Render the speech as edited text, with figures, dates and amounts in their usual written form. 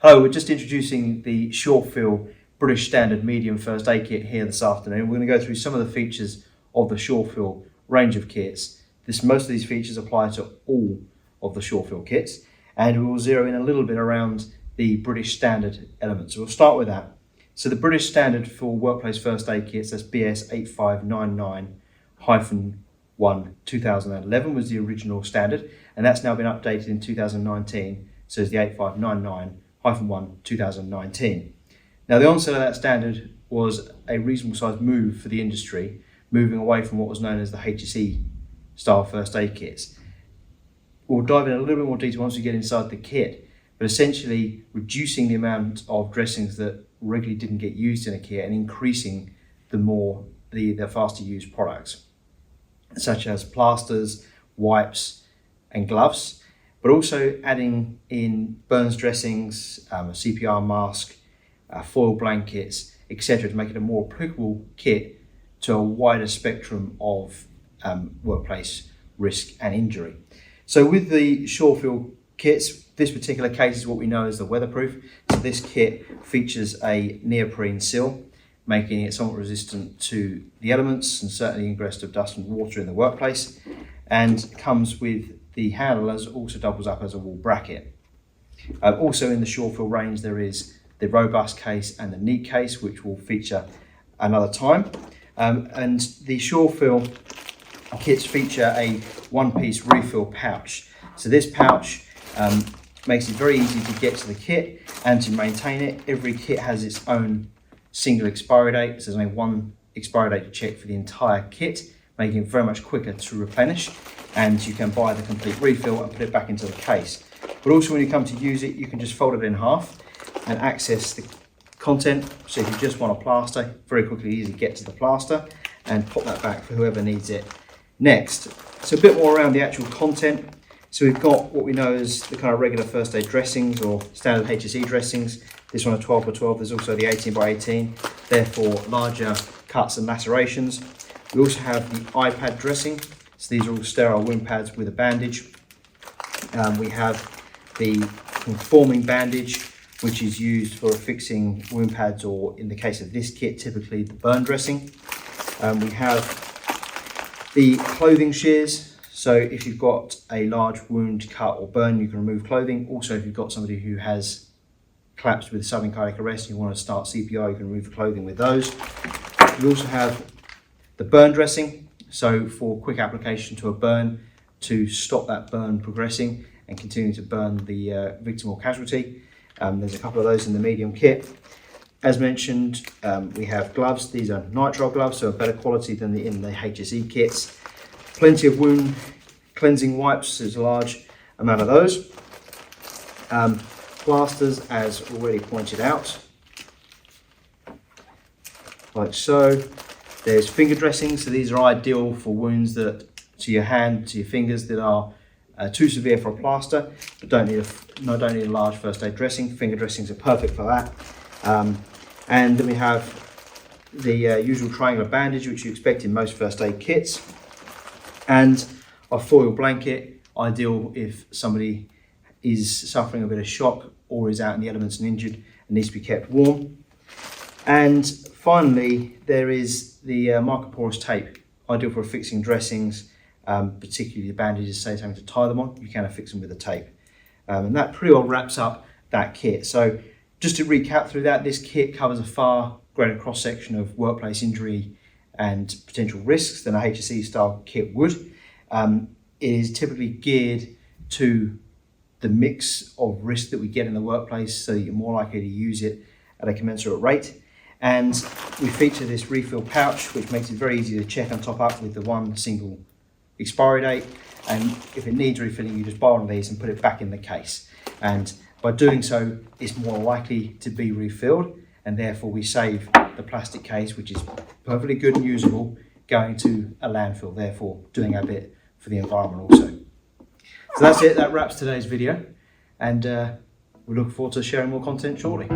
Hello, we're just introducing the Surefill British Standard Medium First Aid Kit here this afternoon. We're going to go through some of the features of the Surefill range of kits. Most of these features apply to all of the Surefill kits, and we will zero in a little bit around the British Standard elements. So we'll start with that. So the British Standard for Workplace First Aid Kits, that's BS 8599-1 2011 was the original standard, and that's now been updated in 2019, so it's the 8599-1 2019. Now the onset of that standard was a reasonable sized move for the industry, moving away from what was known as the HSE style first aid kits. We'll dive in a little bit more detail once we get inside the kit, but essentially reducing the amount of dressings that regularly didn't get used in a kit and increasing the faster used products, such as plasters, wipes and gloves, but also adding in burns dressings, a CPR mask, foil blankets, etc. to make it a more applicable kit to a wider spectrum of workplace risk and injury. So with the Surefill kits, this particular case is what we know as the weatherproof. So this kit features a neoprene seal, making it somewhat resistant to the elements and certainly ingress of dust and water in the workplace, and comes with the handlers, also doubles up as a wall bracket. Also in the Surefill range there is the robust case and the neat case, which will feature another time. And the Surefill kits feature a one-piece refill pouch. So this pouch makes it very easy to get to the kit and to maintain it. Every kit has its own single expiry date, so there's only one expiry date to check for the entire kit, making it very much quicker to replenish, and you can buy the complete refill and put it back into the case. But also when you come to use it, you can just fold it in half and access the content. So if you just want a plaster, very quickly easy get to the plaster and pop that back for whoever needs it next. So a bit more around the actual content. So we've got what we know as the kind of regular first aid dressings or standard HSE dressings. This one a 12x12, there's also the 18x18, therefore larger cuts and lacerations. We also have the iPad dressing, so these are all sterile wound pads with a bandage. We have the conforming bandage, which is used for fixing wound pads, or in the case of this kit, typically the burn dressing. We have the clothing shears, so if you've got a large wound, cut or burn, you can remove clothing. Also, if you've got somebody who has collapsed with sudden cardiac arrest and you want to start CPR, you can remove the clothing with those. We also have the burn dressing, so for quick application to a burn to stop that burn progressing and continue to burn the victim or casualty. There's a couple of those in the medium kit. As mentioned, we have gloves. These are nitrile gloves, so a better quality than in the HSE kits. Plenty of wound cleansing wipes, there's a large amount of those. Plasters, as already pointed out, like so. There's finger dressings, so these are ideal for wounds to your hand, to your fingers, that are too severe for a plaster, but don't need a large first aid dressing. Finger dressings are perfect for that. And then we have the usual triangular bandage, which you expect in most first aid kits, and a foil blanket, ideal if somebody is suffering a bit of shock or is out in the elements and injured and needs to be kept warm. And finally, there is the microporous tape, ideal for fixing dressings, particularly the bandages, say, having to tie them on. You can affix them with a tape. And that pretty well wraps up that kit. So just to recap through that, this kit covers a far greater cross-section of workplace injury and potential risks than a HSE style kit would. It is typically geared to the mix of risk that we get in the workplace, so you're more likely to use it at a commensurate rate. And we feature this refill pouch, which makes it very easy to check and top up with the one single expiry date. And if it needs refilling, you just buy one of these and put it back in the case. And by doing so, it's more likely to be refilled, and therefore we save the plastic case, which is perfectly good and usable, going to a landfill, therefore doing our bit for the environment also. So that's it, that wraps today's video, and we look forward to sharing more content shortly.